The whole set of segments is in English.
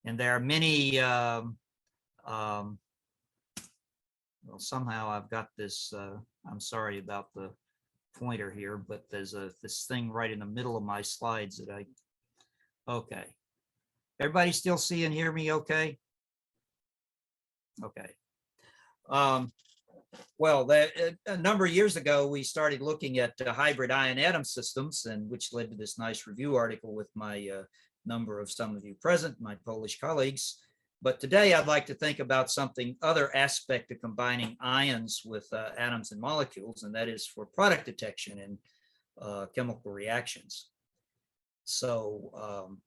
And there are many, well, somehow I've got this, I'm sorry about the pointer here, but there's this thing right in the middle of my slides that okay. Everybody still see and hear me okay? Okay. Well, a number of years ago, we started looking at hybrid ion atom systems, and which led to this nice review article with my number of some of you present, my Polish colleagues. But today I'd like to think about something other aspect of combining ions with atoms and molecules, and that is for product detection in chemical reactions. So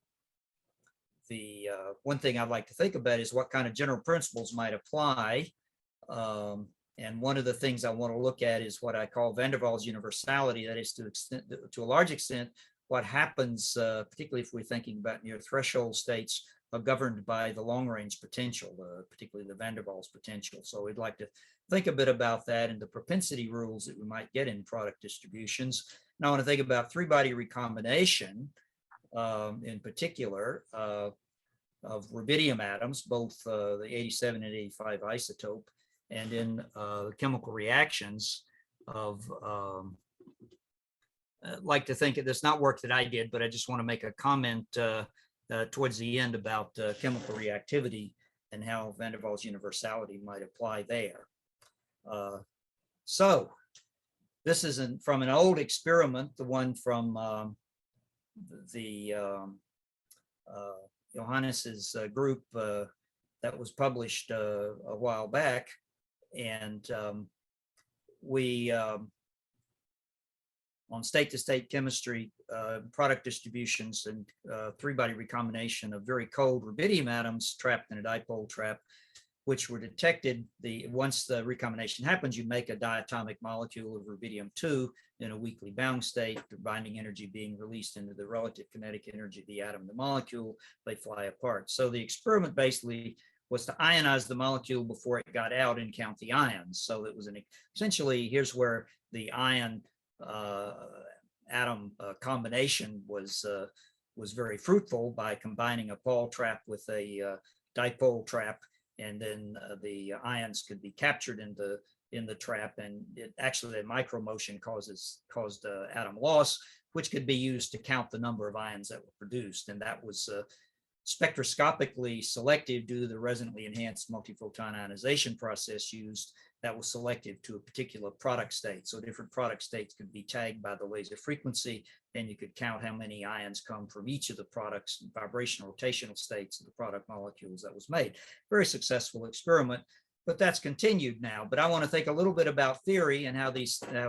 the one thing I'd like to think about is what kind of general principles might apply. And one of the things I want to look at is what I call van der Waals universality. That is, to a large extent, what happens, particularly if we're thinking about near threshold states, are governed by the long-range potential, particularly the van der Waals potential. So we'd like to think a bit about that and the propensity rules that we might get in product distributions. And I want to think about three-body recombination, in particular, of rubidium atoms, both the 87 and 85 isotope, and in chemical reactions of, like to think of this, not work that I did, but I just want to make a comment towards the end about chemical reactivity and how van der Waals universality might apply there. So this is from an old experiment, the one from Johannes's group that was published a while back. And we, on state-to-state chemistry, product distributions, and three-body recombination of very cold rubidium atoms trapped in a dipole trap, which were detected. Once the recombination happens, you make a diatomic molecule of rubidium-2 in a weakly bound state, the binding energy being released into the relative kinetic energy of the atom and the molecule. They fly apart. So the experiment basically was to ionize the molecule before it got out and count the ions. So it was essentially, here's where the ion atom combination was very fruitful by combining a Paul trap with a dipole trap, and then the ions could be captured in the trap, and it actually, the micromotion caused atom loss, which could be used to count the number of ions that were produced, and that was spectroscopically selective due to the resonantly enhanced multiphoton ionization process used that was selective to a particular product state. So different product states could be tagged by the laser frequency, and you could count how many ions come from each of the products, vibrational-rotational states of the product molecules that was made. Very successful experiment, but that's continued now. But I want to think a little bit about theory and how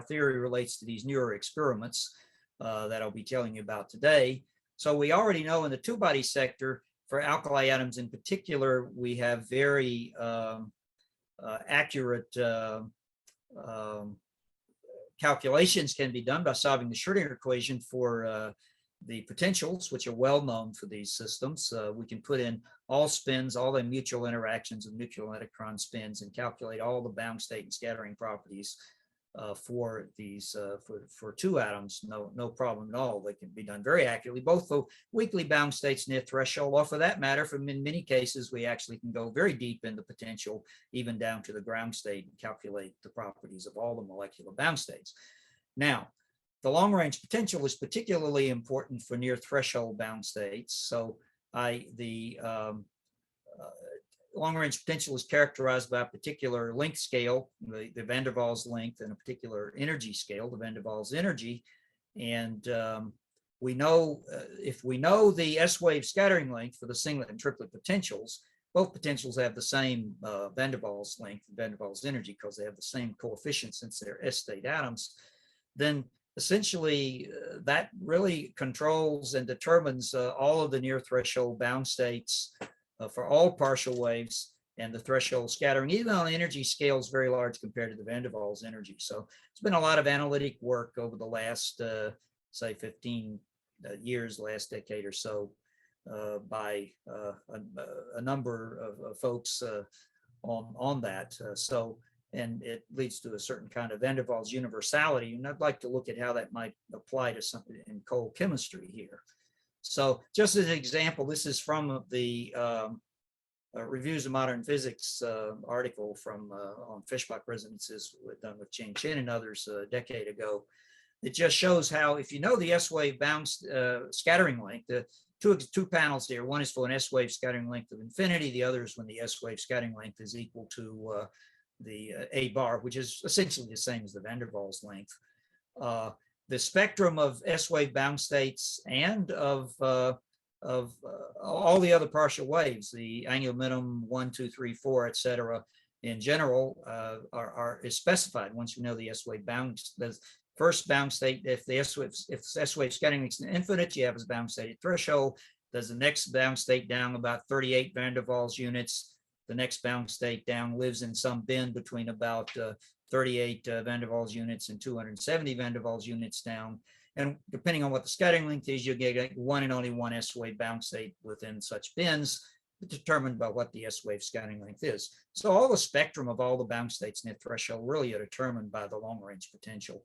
theory relates to these newer experiments that I'll be telling you about today. So we already know in the two-body sector, for alkali atoms in particular, we have very accurate calculations can be done by solving the Schrodinger equation for the potentials, which are well known for these systems. We can put in all spins, all the mutual interactions of nuclear electron spins, and calculate all the bound state and scattering properties for these for two atoms. No problem at all. They can be done very accurately, both the weakly bound states near threshold, or for that matter, in many cases, we actually can go very deep in the potential, even down to the ground state, and calculate the properties of all the molecular bound states. Now, the long-range potential is particularly important for near threshold bound states. So long-range potential is characterized by a particular length scale, the van der Waals length, and a particular energy scale, the van der Waals energy. And we know, if we know the S-wave scattering length for the singlet and triplet potentials, both potentials have the same van der Waals length, van der Waals energy, because they have the same coefficient since they're S-state atoms, then essentially that really controls and determines all of the near threshold bound states for all partial waves, and the threshold scattering, even on energy scales very large compared to the van der Waals energy. So it's been a lot of analytic work over the last, say, 15 years, last decade or so, by a number of folks on that. And it leads to a certain kind of van der Waals universality. And I'd like to look at how that might apply to something in cold chemistry here. So just as an example, this is from the Reviews of Modern Physics article from on Fishbach resonances done with Ching Chin and others a decade ago. It just shows how, if you know the S-wave bounce scattering length, the two panels here, one is for an S-wave scattering length of infinity, the other is when the S-wave scattering length is equal to the A bar, which is essentially the same as the van der Waals length. The spectrum of S-wave bound states and of all the other partial waves, the angular minimum 1, 2, 3, 4, etc., in general, is specified once you know the S-wave bound. The first bound state, if the S-wave scattering length is infinite, you have a bound state at threshold. There's the next bound state down about 38 van der Waals units. The next bound state down lives in some band between about 38 van der Waals units and 270 van der Waals units down. And depending on what the scattering length is, you get one and only one S-wave bound state within such bins, determined by what the S-wave scattering length is. So all the spectrum of all the bound states near threshold really are determined by the long-range potential,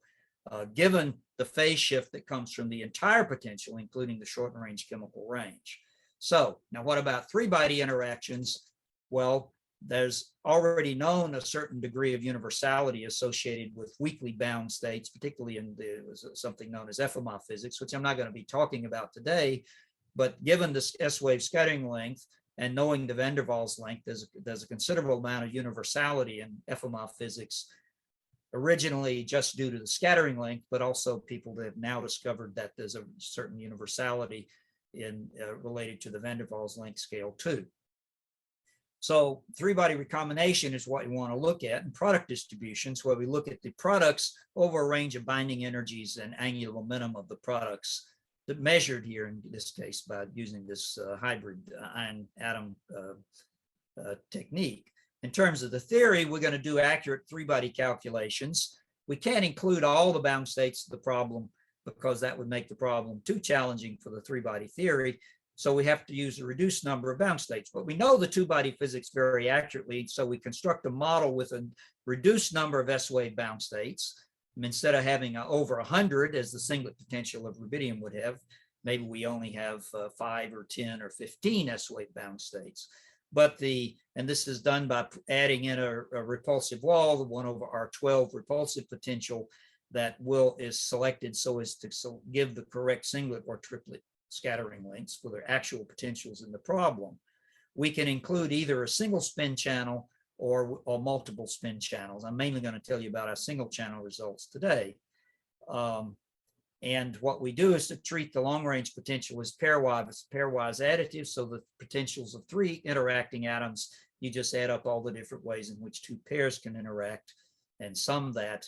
given the phase shift that comes from the entire potential, including the short-range chemical range. So now what about three-body interactions? Well, there's already known a certain degree of universality associated with weakly bound states, particularly in something known as FMR physics, which I'm not going to be talking about today. But given this S-wave scattering length and knowing the van der Waals length, there's a considerable amount of universality in FMR physics, originally just due to the scattering length, but also people that have now discovered that there's a certain universality in related to the van der Waals length scale too. So three-body recombination is what you want to look at, and product distributions, where we look at the products over a range of binding energies and angular momentum of the products that measured here in this case by using this hybrid ion atom technique. In terms of the theory, we're going to do accurate three-body calculations. We can't include all the bound states of the problem because that would make the problem too challenging for the three-body theory. So we have to use a reduced number of bound states, but we know the two-body physics very accurately. So we construct a model with a reduced number of S-wave bound states. And instead of having over 100 as the singlet potential of rubidium would have, maybe we only have 5 or 10 or 15 S-wave bound states. But and this is done by adding in a repulsive wall, the 1 over R12 repulsive potential that is selected so as to give the correct singlet or triplet scattering lengths for their actual potentials in the problem. We can include either a single spin channel or multiple spin channels. I'm mainly going to tell you about our single channel results today. And what we do is to treat the long range potential as pairwise additive. So the potentials of 3 interacting atoms, you just add up all the different ways in which 2 pairs can interact and sum that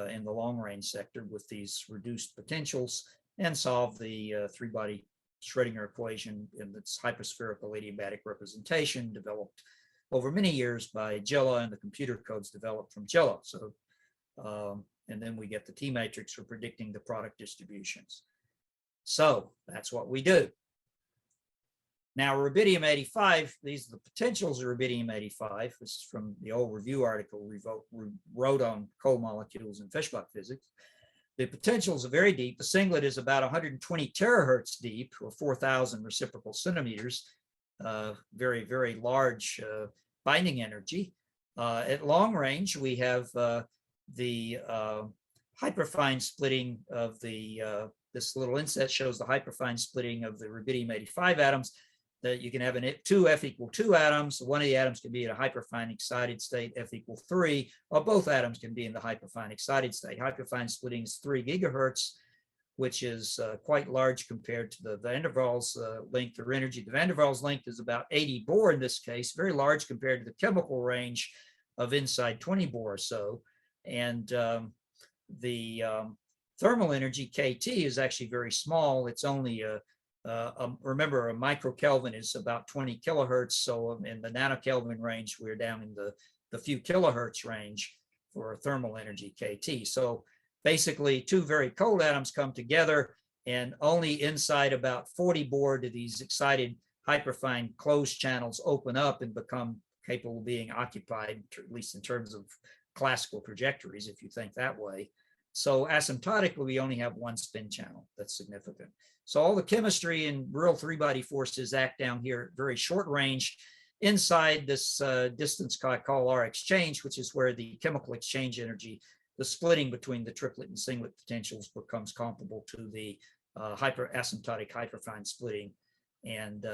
in the long range sector with these reduced potentials, and solve the three-body Schrodinger equation in its hyperspherical adiabatic representation developed over many years by Gilla, and the computer codes developed from Gilla. So, and then we get the T matrix for predicting the product distributions. So that's what we do. Now, rubidium-85, these are the potentials of rubidium-85. This is from the old review article we wrote on cold molecules in Fishbach physics. The potentials are very deep. The singlet is about 120 terahertz deep, or 4,000 reciprocal centimeters. Very, very large binding energy. At long range, we have the hyperfine splitting of this little inset shows the hyperfine splitting of the rubidium-85 atoms. That you can have 2 F equal 2 atoms. One of the atoms can be in a hyperfine excited state, F equal 3, or both atoms can be in the hyperfine excited state. Hyperfine splitting is 3 gigahertz, which is quite large compared to the van der Waals length or energy. The van der Waals length is about 80 Bohr in this case, very large compared to the chemical range of inside 20 Bohr or so. And the thermal energy, KT, is actually very small. It's only remember, a microkelvin is about 20 kilohertz. So in the nanokelvin range, we're down in the few kilohertz range for thermal energy, KT. So basically, 2 very cold atoms come together, and only inside about 40 Bohr do these excited hyperfine closed channels open up and become capable of being occupied, at least in terms of classical trajectories, if you think that way. So asymptotically, we only have one spin channel. That's significant. So all the chemistry and real three-body forces act down here at very short range inside this distance I call R exchange, which is where the chemical exchange energy, the splitting between the triplet and singlet potentials, becomes comparable to the asymptotic hyperfine splitting. And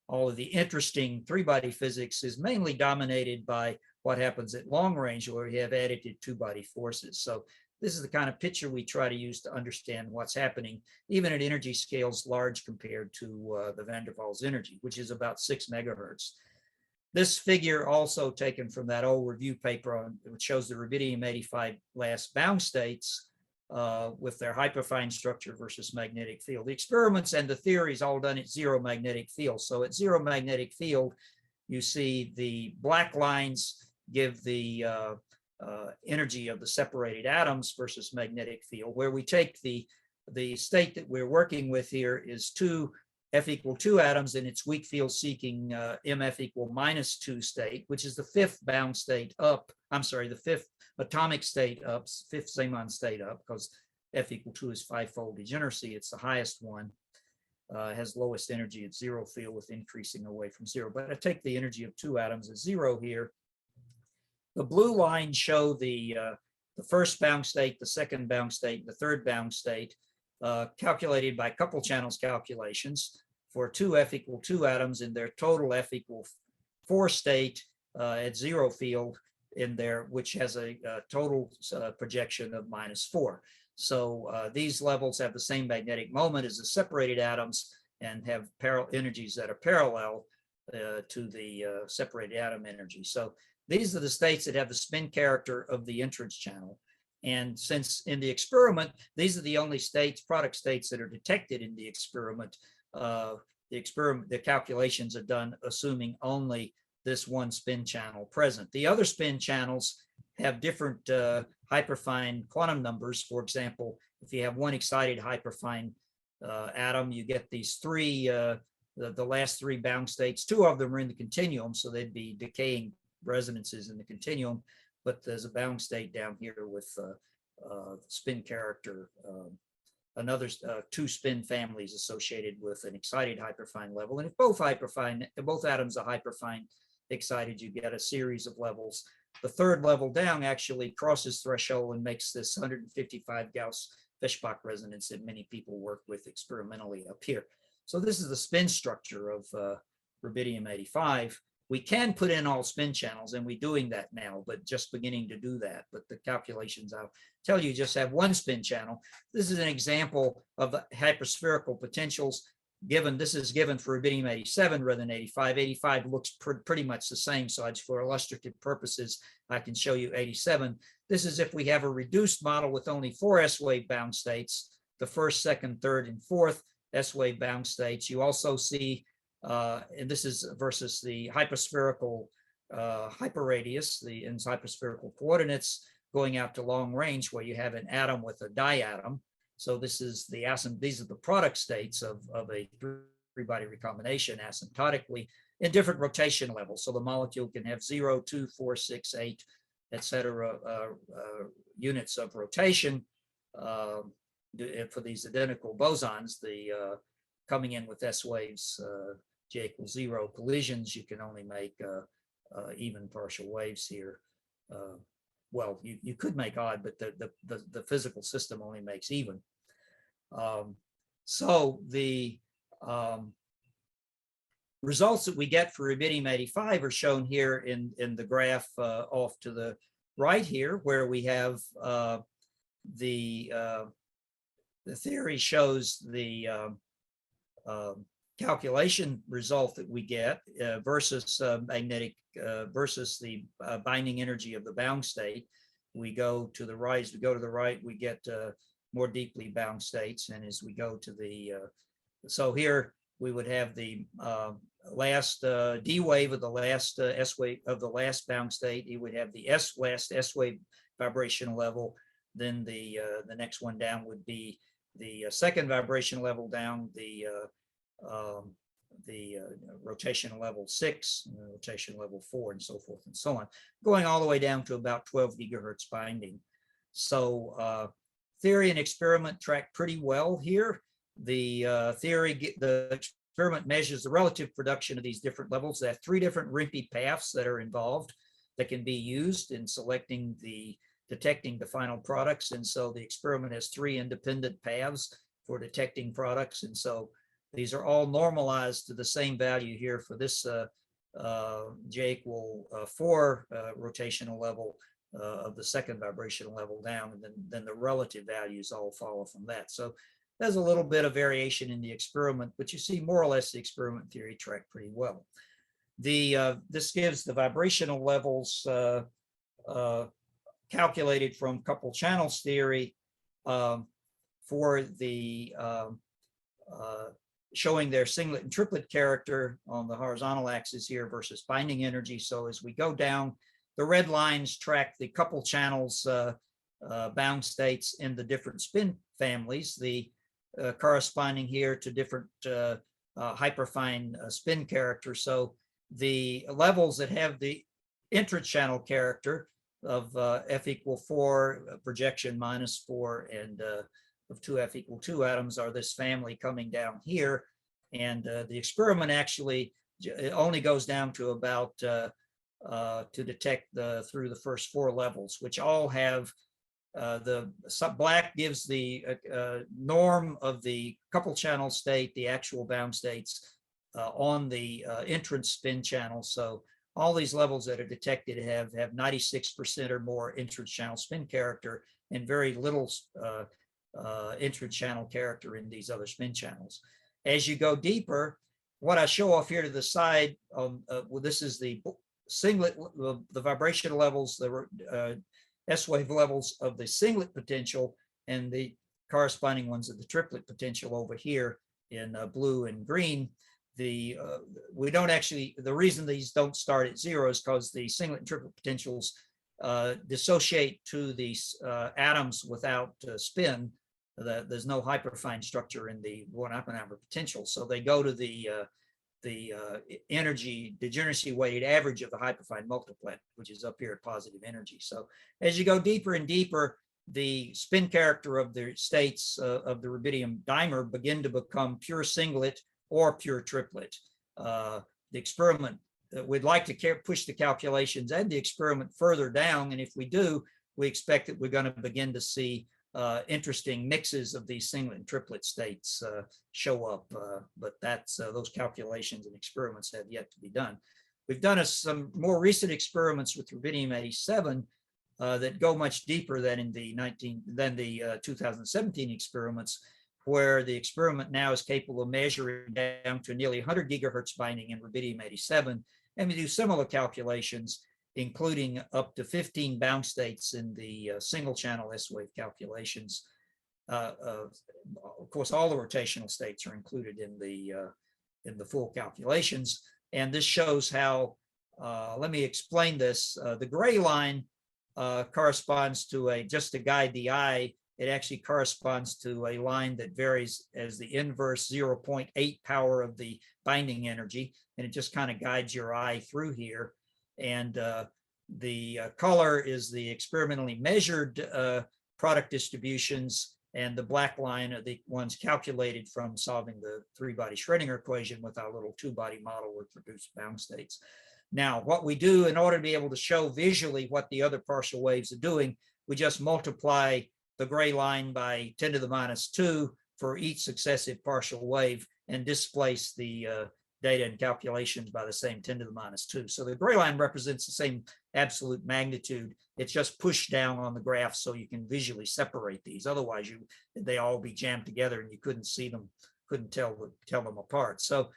all of the interesting three-body physics is mainly dominated by what happens at long range, where we have additive two-body forces. So this is the kind of picture we try to use to understand what's happening, even at energy scales large compared to the van der Waals energy, which is about 6 megahertz. This figure, also taken from that old review paper, which shows the rubidium-85 last bound states with their hyperfine structure versus magnetic field. The experiments and the theories all done at zero magnetic field. So at zero magnetic field, you see the black lines give the energy of the separated atoms versus magnetic field, where we take the state that we're working with here is 2 F equal 2 atoms in its weak field seeking MF equal -2 state, which is the 5th bound state up. I'm sorry, the 5th atomic state up, 5th Zeeman state up, because F equal 2 is 5-fold degeneracy. It's the highest one. Has lowest energy at zero field with increasing away from zero. But I take the energy of 2 atoms at zero here. The blue lines show the first bound state, the second bound state, the third bound state, calculated by couple channels calculations for 2 F equal 2 atoms in their total F equal 4 state at zero field in there, which has a total projection of -4. So these levels have the same magnetic moment as the separated atoms and have parallel energies that are parallel to the separated atom energy. So these are the states that have the spin character of the entrance channel. And since in the experiment, these are the only states, product states, that are detected in the experiment, the calculations are done assuming only this one spin channel present. The other spin channels have different hyperfine quantum numbers. For example, if you have one excited hyperfine atom, you get these 3, the last 3 bound states. 2 of them are in the continuum, so they'd be decaying resonances in the continuum. But there's a bound state down here with spin character, another 2 spin families associated with an excited hyperfine level. And if both atoms are hyperfine excited, you get a series of levels. The third level down actually crosses threshold and makes this 155 Gauss-Feshbach resonance that many people work with experimentally up here. So this is the spin structure of rubidium-85. We can put in all spin channels, and we're doing that now, but just beginning to do that. But the calculations I'll tell you just have one spin channel. This is an example of the hyperspherical potentials given. This is given for rubidium-87 rather than 85. 85 looks pretty much the same, so for illustrative purposes, I can show you 87. This is if we have a reduced model with only 4 S-wave bound states, the first, second, third, and fourth S-wave bound states. You also see and this is versus the hyperspherical hyperradius, the hyperspherical coordinates going out to long range, where you have an atom with a diatom. So this is these are the product states of a 3-body recombination asymptotically in different rotation levels. So the molecule can have 0, 2, 4, 6, 8, etc. Units of rotation for these identical bosons. The coming in with S waves, J equals 0 collisions, you can only make even partial waves here. Well, you could make odd, but the physical system only makes even. So the results that we get for rubidium-85 are shown here in the graph off to the right here, where we have the theory shows the calculation result that we get versus magnetic versus the binding energy of the bound state. We go to the right. As we go to the right, we get more deeply bound states. And as we go to the so here we would have the last D wave of the last S wave of the last bound state. You would have the last S wave vibrational level. Then the next one down would be the second vibration level down, the rotation level 6, rotation level 4, and so forth and so on, going all the way down to about 12 gigahertz binding. So theory and experiment track pretty well here. The experiment measures the relative production of these different levels. They have 3 different RIMPI paths that are involved that can be used in detecting the final products. And so the experiment has 3 independent paths for detecting products. And so these are all normalized to the same value here for this J equal 4 rotational level of the second vibrational level down, and then the relative values all follow from that. So there's a little bit of variation in the experiment, but you see more or less the experiment theory track pretty well. This gives the vibrational levels calculated from coupled channels theory for the showing their singlet and triplet character on the horizontal axis here versus binding energy. So as we go down, the red lines track the coupled channels bound states in the different spin families, the corresponding here to different hyperfine spin characters. So the levels that have the intra-channel character of F equal 4, projection -4, and of 2F equal 2 atoms are this family coming down here. And the experiment actually only goes down to about to detect through the first 4 levels, which all have the black gives the norm of the coupled channel state, the actual bound states on the entrance spin channel. So all these levels that are detected have 96% or more entrance channel spin character and very little intra-channel character in these other spin channels. As you go deeper, what I show off here to the side, well, this is the singlet, the vibrational levels, the S-wave levels of the singlet potential, and the corresponding ones of the triplet potential over here in blue and green. We don't actually, the reason these don't start at 0 is because the singlet and triplet potentials dissociate to these atoms without spin. There's no hyperfine structure in the 1 Oppenheimer potential, so they go to the energy degeneracy weighted average of the hyperfine multiplet, which is up here at positive energy. So as you go deeper and deeper, the spin character of the states of the rubidium dimer begin to become pure singlet or pure triplet. The experiment, we'd like to push the calculations and the experiment further down, and if we do, we expect that we're going to begin to see interesting mixes of these singlet and triplet states show up, but that's those calculations and experiments have yet to be done. We've done some more recent experiments with rubidium-87 that go much deeper than in the 2017 experiments, where the experiment now is capable of measuring down to nearly 100 gigahertz binding in rubidium-87, and we do similar calculations, including up to 15 bound states in the single channel S-wave calculations. Of course, all the rotational states are included in the full calculations. And this shows how, let me explain this. The gray line corresponds to just to guide the eye, it actually corresponds to a line that varies as the inverse 0.8 power of the binding energy. And it just kind of guides your eye through here. And the color is the experimentally measured product distributions, and the black line are the ones calculated from solving the 3-body Schrodinger equation with our little 2-body model with reduced bound states. Now, what we do in order to be able to show visually what the other partial waves are doing, we just multiply the gray line by 10 to the minus 2 for each successive partial wave and displace the data and calculations by the same 10 to the minus 2. So the gray line represents the same absolute magnitude. It's just pushed down on the graph so you can visually separate these. Otherwise, they all be jammed together and you couldn't see them, couldn't tell them apart. So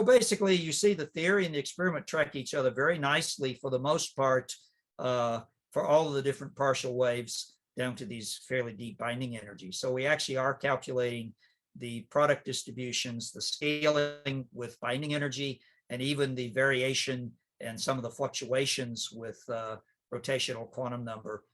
basically, you see the theory and the experiment track each other very nicely for the most part for all of the different partial waves down to these fairly deep binding energies. So we actually are calculating the product distributions, the scaling with binding energy, and even the variation and some of the fluctuations with rotational quantum number.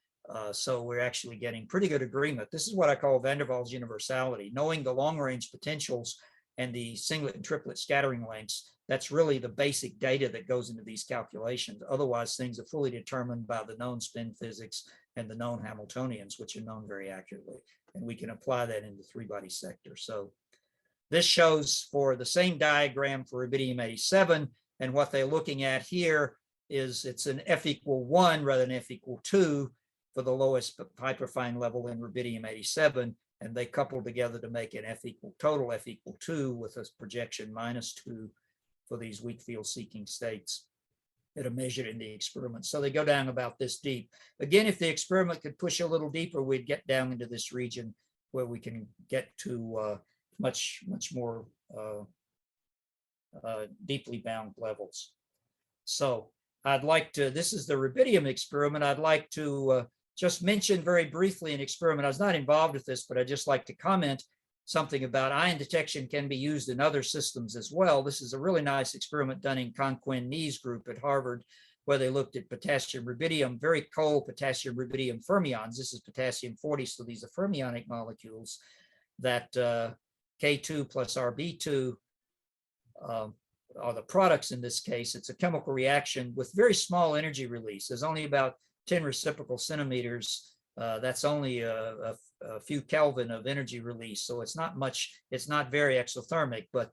So we're actually getting pretty good agreement. This is what I call van der Waals universality. Knowing the long range potentials and the singlet and triplet scattering lengths, that's really the basic data that goes into these calculations. Otherwise, things are fully determined by the known spin physics and the known Hamiltonians, which are known very accurately. and we can apply that in the three-body sector. So this shows for the same diagram for rubidium-87, and what they're looking at here is it's an F equal 1 rather than F equal 2 for the lowest hyperfine level in rubidium-87, and they couple together to make an total F equal 2 with a projection -2 for these weak field seeking states that are measured in the experiment. So they go down about this deep. Again, if the experiment could push a little deeper, we'd get down into this region where we can get to much more deeply bound levels. So I'd like to, this is the rubidium experiment. I'd like to just mention very briefly an experiment. I was not involved with this, but I'd just like to comment something about ion detection can be used in other systems as well. This is a really nice experiment done in Conquin Nee's group at Harvard, where they looked at potassium rubidium, very cold potassium rubidium fermions. This is potassium 40, so these are fermionic molecules that K2 plus Rb2 are the products in this case. It's a chemical reaction with very small energy release. There's only about 10 reciprocal centimeters. That's only a few Kelvin of energy release. So it's not much, it's not very exothermic, but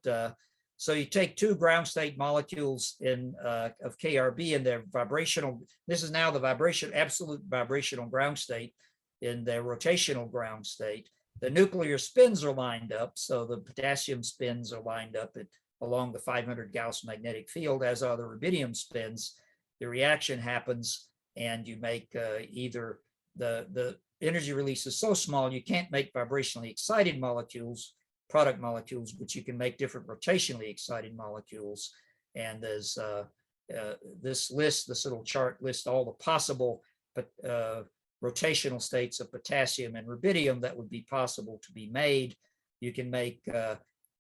so you take two ground state molecules of KRB and their vibrational, this is now the absolute vibrational ground state in their rotational ground state. The nuclear spins are lined up. So the potassium spins are lined up along the 500 Gauss magnetic field, as are the rubidium spins. The reaction happens and you make either the energy release is so small you can't make vibrationally excited molecules, product molecules, but you can make different rotationally excited molecules. And there's this little chart lists all the possible rotational states of potassium and rubidium that would be possible to be made. You can make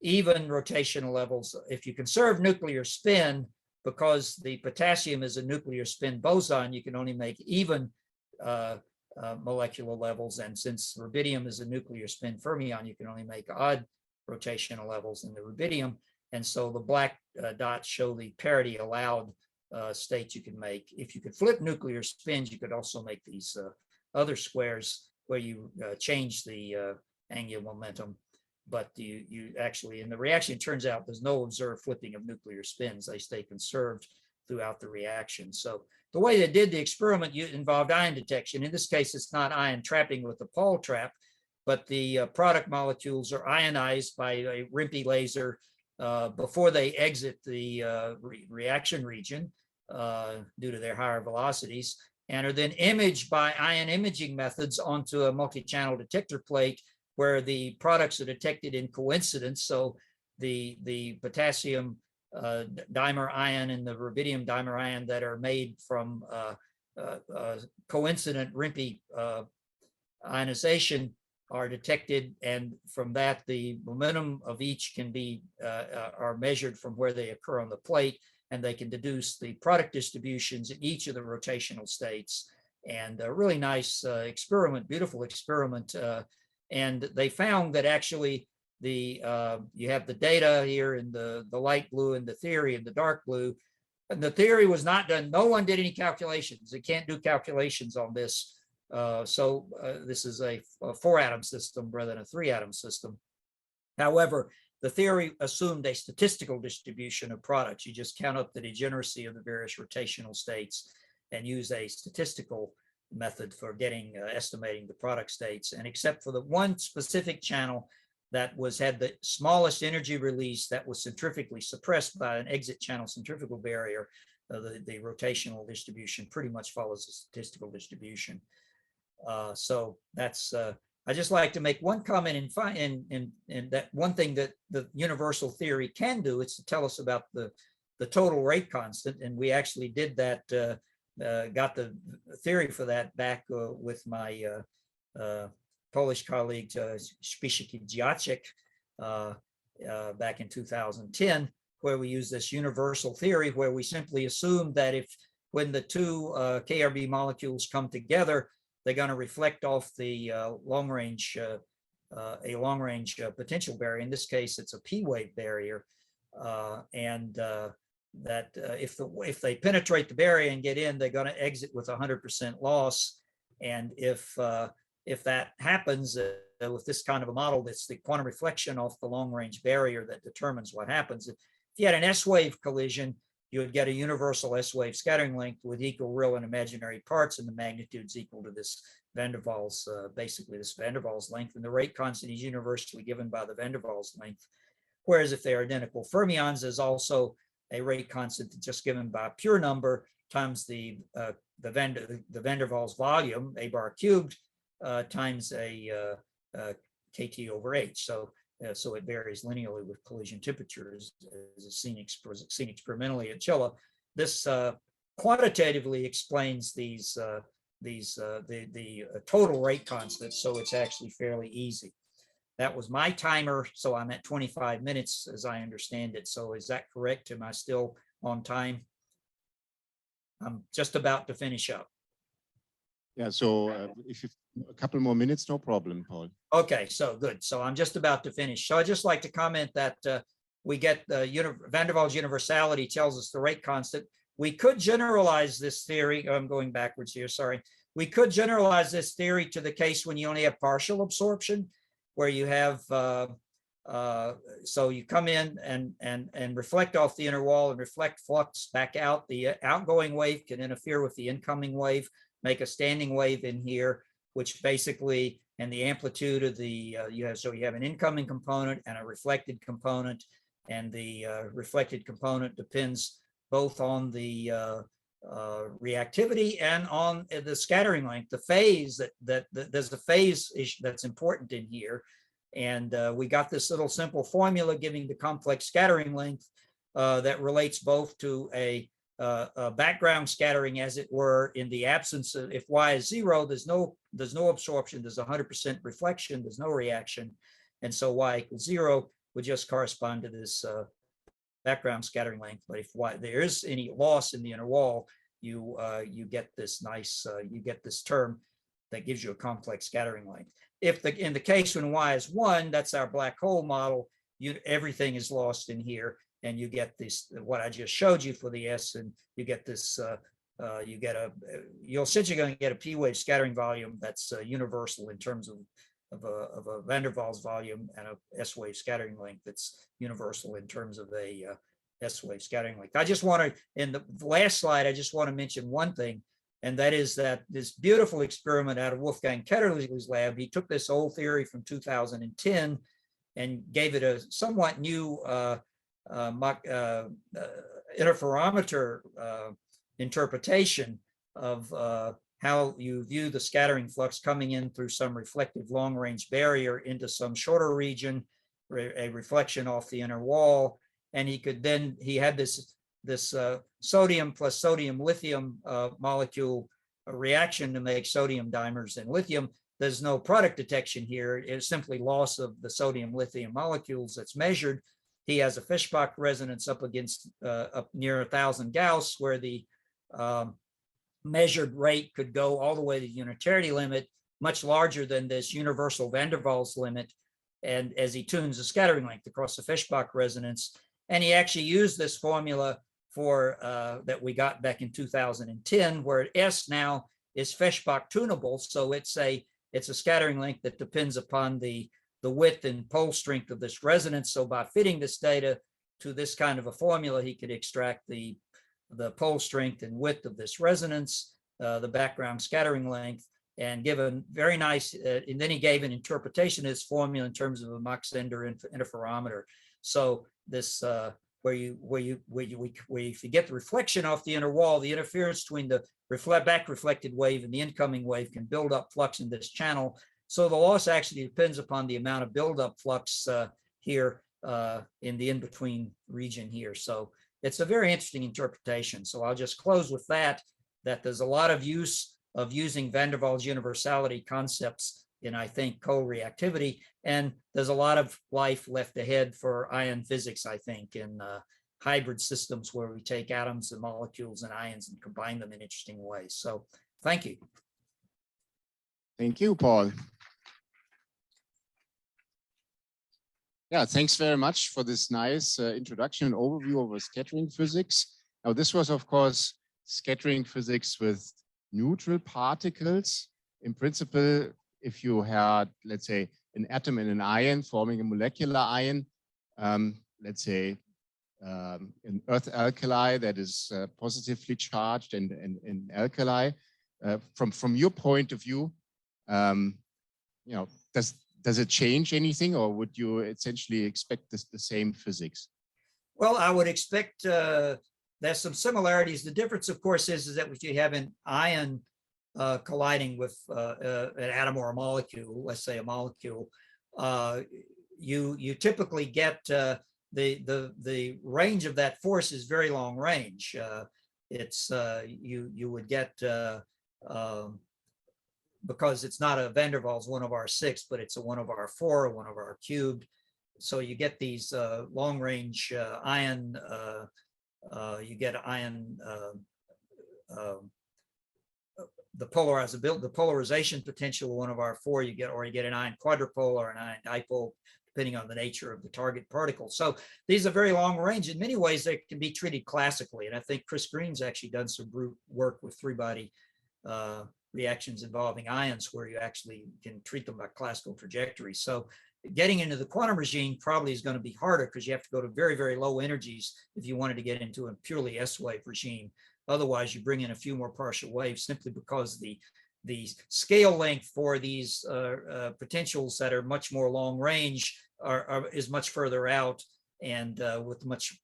even rotational levels if you conserve nuclear spin, because the potassium is a nuclear spin boson. You can only make even molecular levels, and since rubidium is a nuclear spin fermion, you can only make odd rotational levels in the rubidium. And so the black dots show the parity allowed states you can make. If you could flip nuclear spins, you could also make these other squares where you change the angular momentum. But you actually, in the reaction, it turns out there's no observed flipping of nuclear spins. They stay conserved throughout the reaction. So the way they did the experiment involved ion detection. In this case, it's not ion trapping with the Paul trap, but the product molecules are ionized by a Rimpey laser before they exit the reaction region due to their higher velocities, and are then imaged by ion imaging methods onto a multi-channel detector plate where the products are detected in coincidence. So the potassium dimer ion and the rubidium dimer ion that are made from coincident Rimpey ionization are detected, and from that the momentum of each can be are measured from where they occur on the plate, and they can deduce the product distributions in each of the rotational states. And a really nice experiment, beautiful experiment. And they found that actually you have the data here in the light blue and the theory in the dark blue. And the theory was not done. No one did any calculations. They can't do calculations on this. So this is a 4-atom system rather than a 3-atom system. However, the theory assumed a statistical distribution of products. You just count up the degeneracy of the various rotational states and use a statistical method for getting estimating the product states. And except for the one specific channel that had the smallest energy release that was centrifugally suppressed by an exit channel centrifugal barrier, the rotational distribution pretty much follows the statistical distribution. So that's I just like to make one comment in that one thing that the universal theory can do is to tell us about the total rate constant, and we actually did that. Got the theory for that back with my Polish colleague Zbyszek back in 2010, where we used this universal theory where we simply assumed that when the two KRB molecules come together, they're going to reflect off the long-range potential barrier. In this case, it's a P-wave barrier, and that if they penetrate the barrier and get in, they're going to exit with 100% loss. And if if that happens with this kind of a model, that's the quantum reflection off the long range barrier that determines what happens. If you had an S-wave collision, you would get a universal S-wave scattering length with equal real and imaginary parts, and the magnitude's equal to this van der Waals, basically this van der Waals length, and the rate constant is universally given by the van der Waals length. Whereas if they're identical fermions, there's also a rate constant just given by a pure number times the van der Waals volume, A bar cubed, times a kT over h. So it varies linearly with collision temperature, as seen experimentally at Chilla. This quantitatively explains these the total rate constant, so it's actually fairly easy. That was my timer, so I'm at 25 minutes as I understand it. So is that correct? Am I still on time? I'm just about to finish up. Yeah, so if you a couple more minutes, no problem, Paul. Okay, so good. So I'm just about to finish. So I'd just like to comment that we get the van der Waals universality tells us the rate constant. We could generalize this theory. I'm going backwards here, sorry. We could generalize this theory to the case when you only have partial absorption, where you have, so you come in and reflect off the inner wall and reflect flux back out. The outgoing wave can interfere with the incoming wave, make a standing wave in here, which basically, and the amplitude of the, you have an incoming component and a reflected component, and the reflected component depends both on the reactivity and on the scattering length, the phase that there's a phase issue that's important in here. And we got this little simple formula giving the complex scattering length that relates both to a background scattering, as it were, in the absence of, if y is 0, there's no absorption, there's 100% reflection, there's no reaction. And so y equals 0 would just correspond to this background scattering length. But if there is any loss in the inner wall, you get this nice, you get this term that gives you a complex scattering length. If in the case when y is 1, that's our black hole model, everything is lost in here, and you get this, what I just showed you for the S, and you get this, you're essentially going to get a P-wave scattering volume that's universal in terms of a van der Waals volume, and a S-wave scattering length that's universal in terms of a S-wave scattering length. I just want to, in the last slide, I just want to mention one thing, and that is that this beautiful experiment out of Wolfgang Ketterle's lab, he took this old theory from 2010 and gave it a somewhat new interferometer interpretation of how you view the scattering flux coming in through some reflective long-range barrier into some shorter region, a reflection off the inner wall. And he could then, he had this sodium plus sodium lithium molecule reaction to make sodium dimers and lithium. There's no product detection here. It's simply loss of the sodium lithium molecules that's measured. He has a Fishbach resonance up against up near 1,000 Gauss, where the measured rate could go all the way to the unitarity limit, much larger than this universal van der Waals limit. And as he tunes the scattering length across the Fishbach resonance, and he actually used this formula for that we got back in 2010, where S now is Fishbach tunable. So it's a scattering length that depends upon the width and pole strength of this resonance. So by fitting this data to this kind of a formula, he could extract the pole strength and width of this resonance, the background scattering length, and give a very nice, and then he gave an interpretation of this formula in terms of a Mach-Zehnder interferometer. So this, if you get the reflection off the inner wall, the interference between the back reflected wave and the incoming wave can build up flux in this channel. So the loss actually depends upon the amount of buildup flux here in the in-between region here. So it's a very interesting interpretation. So I'll just close with that there's a lot of use of using van der Waals universality concepts in, I think, co-reactivity. And there's a lot of life left ahead for ion physics, I think, in hybrid systems where we take atoms and molecules and ions and combine them in interesting ways. So thank you. Thank you, Paul. Yeah, thanks very much for this nice introduction and overview of scattering physics. Now, this was, of course, scattering physics with neutral particles. In principle, if you had, let's say, an atom and an ion forming a molecular ion, let's say an earth alkali that is positively charged and an alkali. From your point of view, you know, does it change anything, or would you essentially expect the same physics? Well, I would expect there's some similarities. The difference, of course, is that if you have an ion colliding with an atom or a molecule, let's say a molecule, you typically get the range of that force is very long range. It's you would get because it's not a van der Waals 1/6, but it's a 1/4, 1/3. So you get these long range ion. You get ion. The polarization potential 1/4. You get an ion quadrupole or an ion dipole, depending on the nature of the target particle. So these are very long range. In many ways, they can be treated classically. And I think Chris Green's actually done some work with three-body reactions involving ions where you actually can treat them by classical trajectories. So getting into the quantum regime probably is going to be harder because you have to go to very, very low energies if you wanted to get into a purely S-wave regime. Otherwise, you bring in a few more partial waves simply because the scale length for these potentials that are much more long range is much further out and with much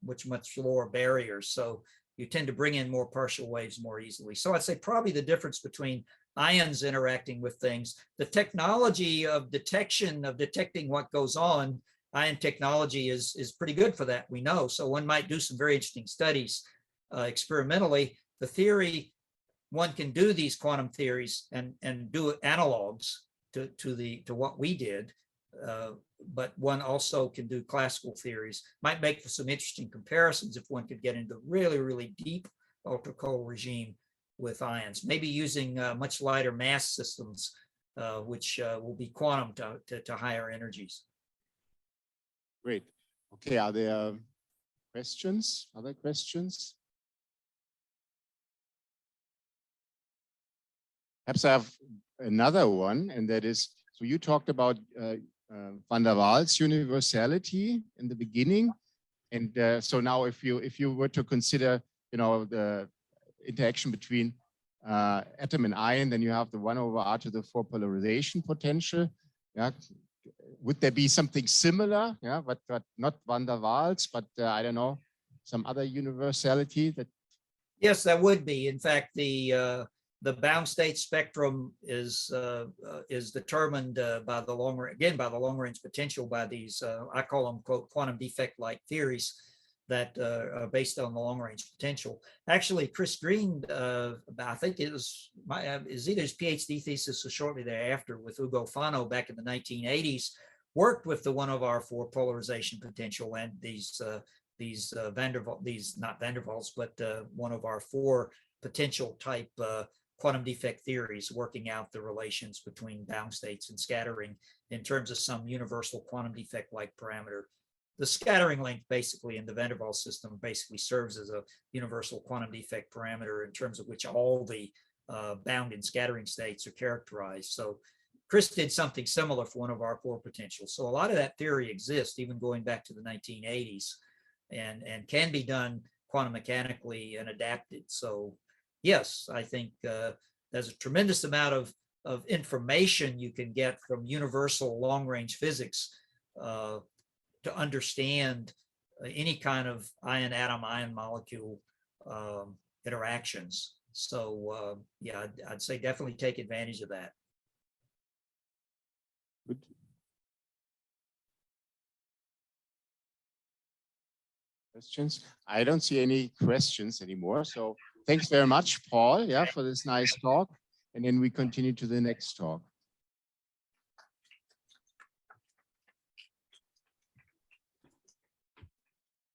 lower barriers. So you tend to bring in more partial waves more easily. So I'd say probably the difference between ions interacting with things, the technology of detecting what goes on, ion technology is pretty good for that, we know. So one might do some very interesting studies experimentally. The theory, one can do these quantum theories and do analogs to what we did, but one also can do classical theories. Might make for some interesting comparisons if one could get into really, really deep ultracold regime with ions, maybe using much lighter mass systems, which will be quantum to higher energies. Great. Okay, are there questions? Other questions? Perhaps I have another one, and that is, so you talked about van der Waals universality in the beginning, and so now if you were to consider, you know, the interaction between atom and ion, then you have the 1/r⁴ polarization potential. Yeah, would there be something similar? Yeah, but not van der Waals, but I don't know, some other universality that. Yes, that would be. In fact, the bound state spectrum is determined by the long range potential by these I call them quote quantum defect like theories that are based on the long range potential. Actually, Chris Green, I think it was either his PhD thesis or shortly thereafter with Ugo Fano back in the 1980s, worked with the 1/4 polarization potential and these not van der Waals, but 1/4 potential type quantum defect theories, working out the relations between bound states and scattering in terms of some universal quantum defect like parameter. The scattering length basically in the van der Waals system basically serves as a universal quantum defect parameter in terms of which all the bound and scattering states are characterized. So Chris did something similar for 1/4 potential. So a lot of that theory exists even going back to the 1980s and can be done quantum mechanically and adapted. So yes, I think there's a tremendous amount of information you can get from universal long-range physics to understand any kind of ion atom, ion molecule interactions. So yeah, I'd say definitely take advantage of that. Good. Questions? I don't see any questions anymore. So thanks very much, Paul, yeah, for this nice talk. And then we continue to the next talk.